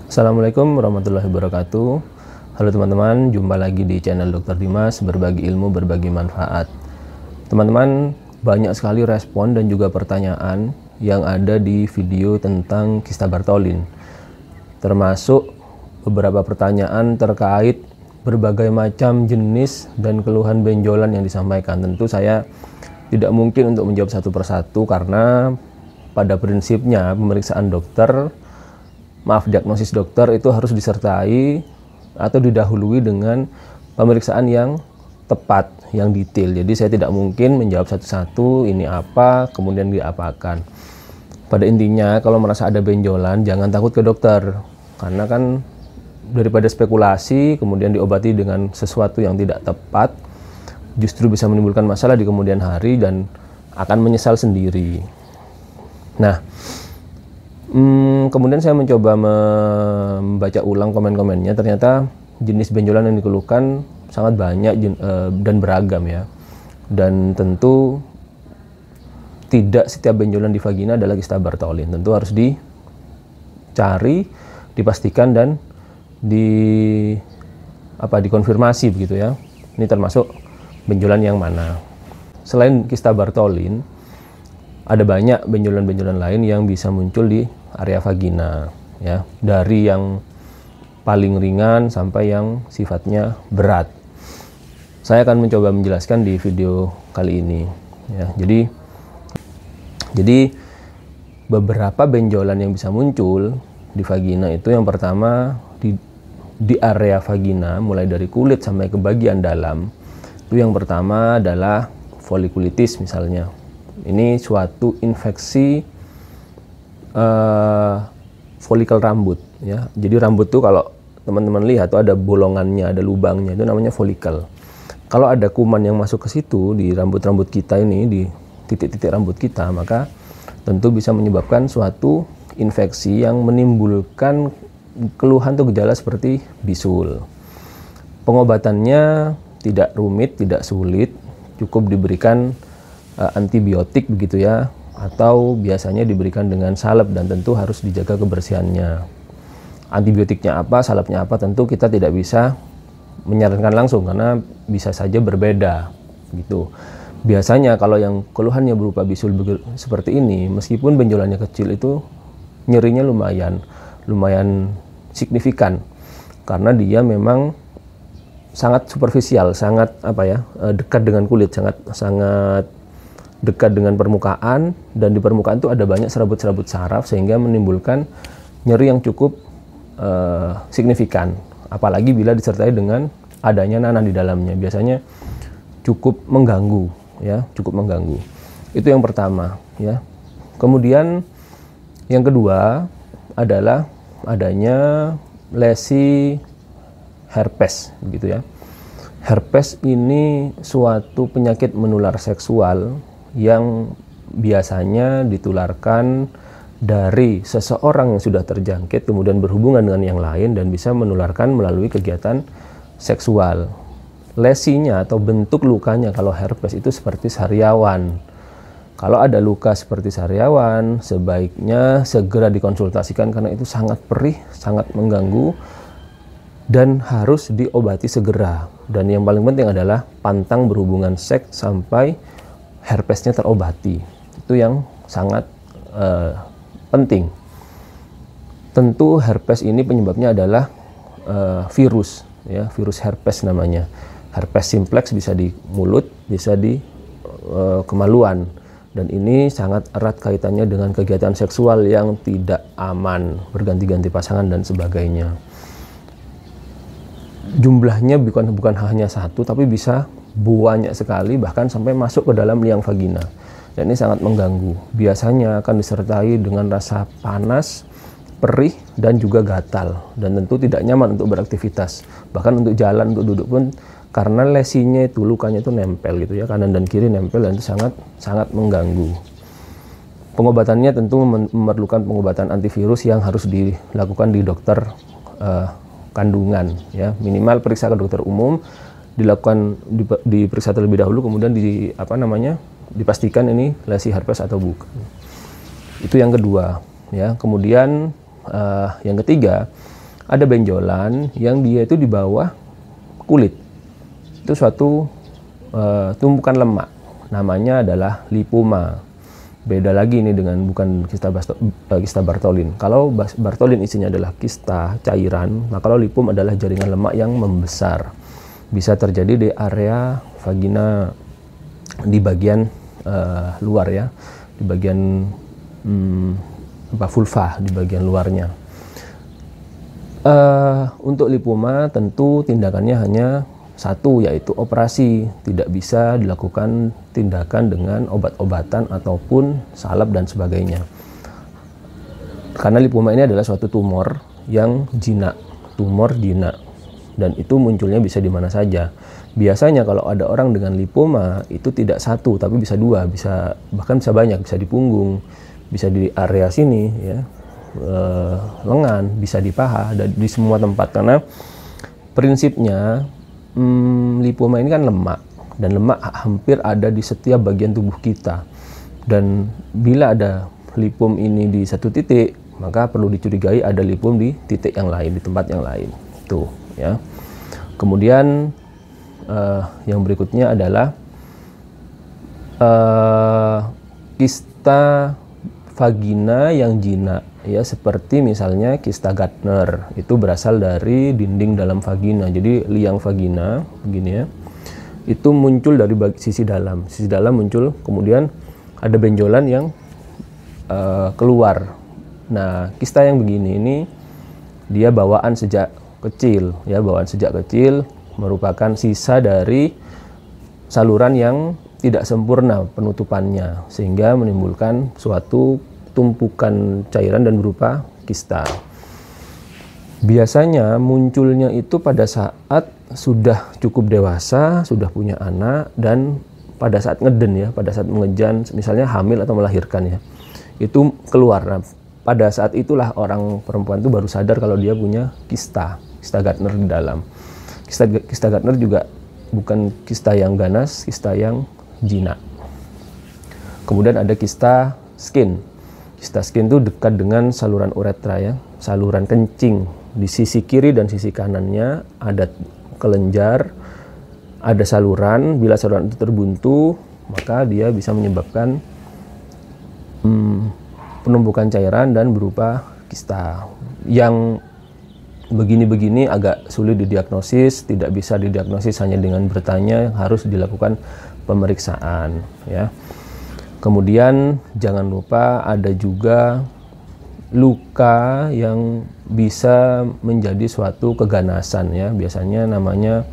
Assalamualaikum warahmatullahi wabarakatuh. Halo teman-teman, jumpa lagi di channel Dr. Dimas, berbagi ilmu, berbagi manfaat. Teman-teman, banyak sekali respon dan juga pertanyaan yang ada di video tentang kista Bartholin. Termasuk beberapa pertanyaan terkait berbagai macam jenis dan keluhan benjolan yang disampaikan. Tentu saya tidak mungkin untuk menjawab satu persatu karena pada prinsipnya pemeriksaan dokter, diagnosis dokter itu harus disertai atau didahului dengan pemeriksaan yang tepat, yang detail. Jadi saya tidak mungkin menjawab satu-satu ini apa, kemudian diapakan. Pada intinya kalau merasa ada benjolan jangan takut ke dokter, karena kan daripada spekulasi kemudian diobati dengan sesuatu yang tidak tepat, justru bisa menimbulkan masalah di kemudian hari dan akan menyesal sendiri. Nah, kemudian saya mencoba membaca ulang komen-komennya. Ternyata jenis benjolan yang dikeluhkan sangat banyak dan beragam ya. Dan tentu tidak setiap benjolan di vagina adalah kista Bartholin. Tentu harus dicari, dipastikan dan dikonfirmasi begitu ya. Ini termasuk benjolan yang mana. Selain kista Bartholin, ada banyak benjolan-benjolan lain yang bisa muncul di area vagina ya, dari yang paling ringan sampai yang sifatnya berat. Saya akan mencoba menjelaskan di video kali ini ya. Jadi beberapa benjolan yang bisa muncul di vagina itu yang pertama di area vagina mulai dari kulit sampai ke bagian dalam. Itu yang pertama adalah folikulitis misalnya. Ini suatu infeksi folikel rambut ya. Jadi rambut tuh kalau teman-teman lihat tuh ada bolongannya, ada lubangnya, itu namanya folikel. Kalau ada kuman yang masuk ke situ di rambut-rambut kita ini, di titik-titik rambut kita, maka tentu bisa menyebabkan suatu infeksi yang menimbulkan keluhan atau gejala seperti bisul. Pengobatannya tidak rumit, tidak sulit, cukup diberikan antibiotik begitu ya, atau biasanya diberikan dengan salep dan tentu harus dijaga kebersihannya. Antibiotiknya apa, salepnya apa, tentu kita tidak bisa menyarankan langsung karena bisa saja berbeda gitu. Biasanya kalau yang keluhannya berupa bisul seperti ini, meskipun benjolannya kecil itu nyerinya lumayan signifikan karena dia memang sangat superficial, sangat dekat dengan kulit, sangat dekat dengan permukaan, dan di permukaan itu ada banyak serabut-serabut saraf sehingga menimbulkan nyeri yang cukup signifikan, apalagi bila disertai dengan adanya nanah di dalamnya, biasanya cukup mengganggu ya, cukup mengganggu. Itu yang pertama ya. Kemudian yang kedua adalah adanya lesi herpes gitu ya. Herpes ini suatu penyakit menular seksual yang biasanya ditularkan dari seseorang yang sudah terjangkit kemudian berhubungan dengan yang lain dan bisa menularkan melalui kegiatan seksual. Lesinya atau bentuk lukanya kalau herpes itu seperti sariawan. Kalau ada luka seperti sariawan, sebaiknya segera dikonsultasikan karena itu sangat perih, sangat mengganggu dan harus diobati segera. Dan yang paling penting adalah pantang berhubungan seks sampai herpesnya terobati. Itu yang sangat penting. Tentu herpes ini penyebabnya adalah virus ya, virus herpes namanya. Herpes simplex bisa di mulut, bisa di kemaluan, dan ini sangat erat kaitannya dengan kegiatan seksual yang tidak aman, berganti-ganti pasangan dan sebagainya. Jumlahnya bukan hanya satu, tapi bisa banyak sekali, bahkan sampai masuk ke dalam liang vagina. Dan ini sangat mengganggu. Biasanya akan disertai dengan rasa panas, perih, dan juga gatal. Dan tentu tidak nyaman untuk beraktivitas. Bahkan untuk jalan, untuk duduk pun, karena lesinya itu, lukanya itu nempel gitu ya, kanan dan kiri nempel, dan itu sangat mengganggu. Pengobatannya tentu memerlukan pengobatan antivirus yang harus dilakukan di dokter kandungan ya. Minimal periksa ke dokter umum, diperiksa terlebih dahulu, kemudian dipastikan ini lesi herpes atau bukan. Itu yang kedua ya. Kemudian yang ketiga ada benjolan yang dia itu di bawah kulit. Itu suatu tumpukan lemak, namanya adalah lipoma. Beda lagi ini dengan bukan kista Bartholin. Kalau Bartholin isinya adalah kista cairan, nah kalau lipom adalah jaringan lemak yang membesar. Bisa terjadi di area vagina di bagian luar ya, di bagian vulva, di bagian luarnya. Untuk lipoma tentu tindakannya hanya satu, yaitu operasi. Tidak bisa dilakukan tindakan dengan obat-obatan ataupun salep dan sebagainya. Karena lipoma ini adalah suatu tumor yang jinak, tumor jinak, dan itu munculnya bisa di mana saja. Biasanya kalau ada orang dengan lipoma itu tidak satu, tapi bisa dua, bahkan bisa banyak, bisa di punggung, bisa di area sini, ya, lengan, bisa di paha, dan di semua tempat. Karena prinsipnya lipoma ini kan lemak, dan lemak hampir ada di setiap bagian tubuh kita. Dan bila ada lipom ini di satu titik, maka perlu dicurigai ada lipom di titik yang lain, di tempat yang lain. Tuh, ya. Kemudian yang berikutnya adalah kista vagina yang jinak, ya, seperti misalnya kista Gardner. Itu berasal dari dinding dalam vagina. Jadi liang vagina begini ya, itu muncul dari sisi dalam muncul, kemudian ada benjolan yang keluar. Nah, kista yang begini ini dia bawaan sejak kecil, ya, bawaan sejak kecil, merupakan sisa dari saluran yang tidak sempurna penutupannya, sehingga menimbulkan suatu tumpukan cairan dan berupa kista. Biasanya munculnya itu pada saat sudah cukup dewasa, sudah punya anak, dan pada saat ngeden, ya, pada saat mengejan, misalnya hamil atau melahirkan, ya, itu keluar. Nah, pada saat itulah orang perempuan itu baru sadar kalau dia punya kista Gardner di dalam. Kista Gardner juga bukan kista yang ganas, kista yang jinak. Kemudian ada kista skin. Kista skin itu dekat dengan saluran uretra, ya, saluran kencing. Di sisi kiri dan sisi kanannya ada kelenjar, ada saluran. Bila saluran itu terbuntu, maka dia bisa menyebabkan penumpukan cairan dan berupa kista. Yang begini-begini agak sulit didiagnosis, tidak bisa didiagnosis hanya dengan bertanya, harus dilakukan pemeriksaan, ya. Kemudian jangan lupa ada juga luka yang bisa menjadi suatu keganasan, ya. Biasanya namanya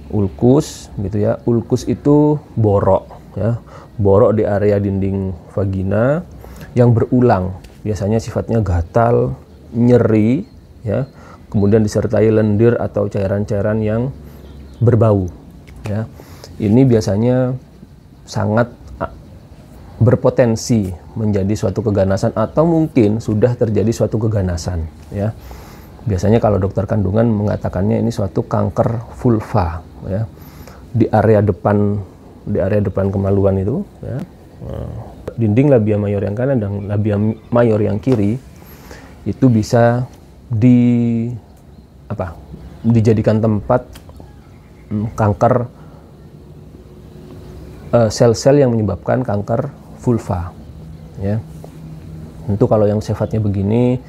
ulkus, gitu ya. Ulkus itu borok, ya. Borok di area dinding vagina yang berulang. Biasanya sifatnya gatal, nyeri, ya. Kemudian disertai lendir atau cairan-cairan yang berbau, ya. Ini biasanya sangat berpotensi menjadi suatu keganasan atau mungkin sudah terjadi suatu keganasan, ya. Biasanya kalau dokter kandungan mengatakannya ini suatu kanker vulva, ya. Di area depan kemaluan itu, ya. Dinding labia mayor yang kanan dan labia mayor yang kiri itu bisa dijadikan tempat kanker, sel-sel yang menyebabkan kanker vulva, ya. Tentu kalau yang sifatnya begini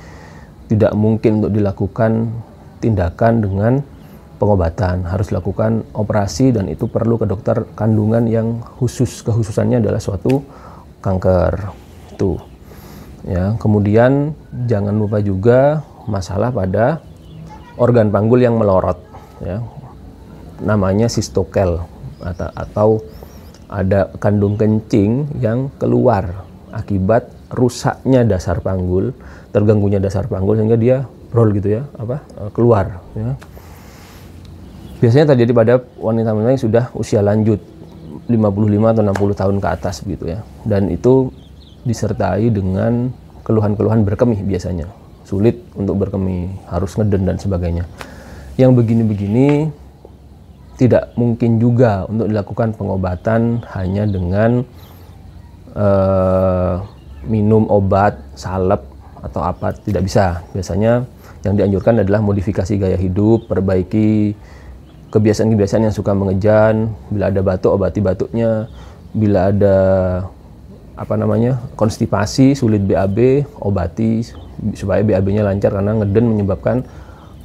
tidak mungkin untuk dilakukan tindakan dengan pengobatan, harus dilakukan operasi, dan itu perlu ke dokter kandungan yang khususannya adalah suatu kanker itu, ya. Kemudian jangan lupa juga masalah pada organ panggul yang melorot, ya, namanya sistokel, atau ada kandung kencing yang keluar akibat rusaknya dasar panggul, terganggunya dasar panggul sehingga dia brol, gitu ya, keluar, ya. Biasanya terjadi pada wanita-wanita yang sudah usia lanjut 55 atau 60 tahun ke atas, begitu ya, dan itu disertai dengan keluhan-keluhan berkemih, biasanya sulit untuk berkemih, harus ngeden dan sebagainya. Yang begini-begini tidak mungkin juga untuk dilakukan pengobatan hanya dengan minum obat, salep atau apa, tidak bisa. Biasanya Yang dianjurkan adalah modifikasi gaya hidup, perbaiki kebiasaan-kebiasaan yang suka mengejan. Bila ada batuk, obati batuknya. Bila ada konstipasi, sulit BAB, obati supaya BAB-nya lancar, karena ngeden menyebabkan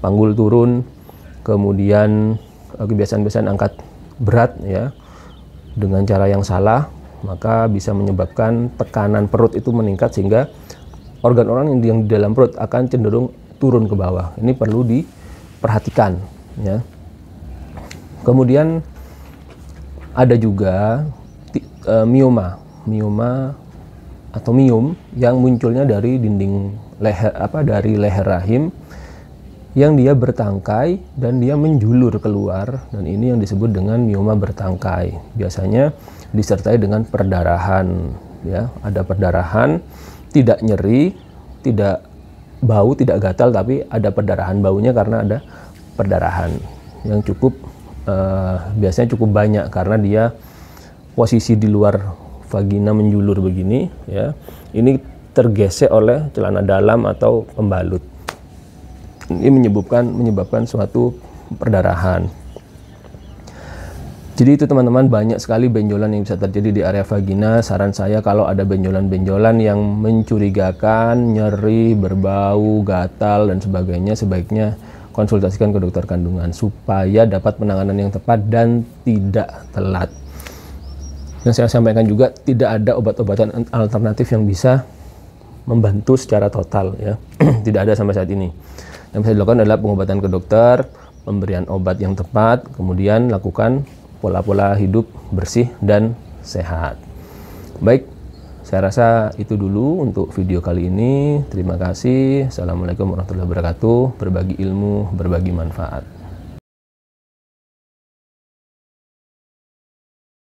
panggul turun. Kemudian kebiasaan-kebiasaan angkat berat ya dengan cara yang salah, maka bisa menyebabkan tekanan perut itu meningkat sehingga organ-organ yang di dalam perut akan cenderung turun ke bawah. Ini perlu diperhatikan ya. Kemudian ada juga mioma atau miom yang munculnya dari dinding leher dari leher rahim, yang dia bertangkai dan dia menjulur keluar, dan ini yang disebut dengan mioma bertangkai. Biasanya disertai dengan perdarahan ya, ada perdarahan, tidak nyeri, tidak bau, tidak gatal, tapi ada perdarahan. Baunya karena ada perdarahan yang biasanya cukup banyak karena dia posisi di luar vagina menjulur begini ya. Ini tergesek oleh celana dalam atau pembalut. Ini menyebabkan suatu perdarahan. Jadi itu teman-teman, banyak sekali benjolan yang bisa terjadi di area vagina. Saran saya kalau ada benjolan-benjolan yang mencurigakan, nyeri, berbau, gatal dan sebagainya, sebaiknya konsultasikan ke dokter kandungan supaya dapat penanganan yang tepat dan tidak telat. Dan saya sampaikan juga, tidak ada obat-obatan alternatif yang bisa membantu secara total ya. Tidak ada sampai saat ini. Yang bisa dilakukan adalah pengobatan ke dokter, pemberian obat yang tepat, kemudian lakukan pola-pola hidup bersih dan sehat. Baik, saya rasa itu dulu untuk video kali ini. Terima kasih. Assalamualaikum warahmatullahi wabarakatuh. Berbagi ilmu, berbagi manfaat.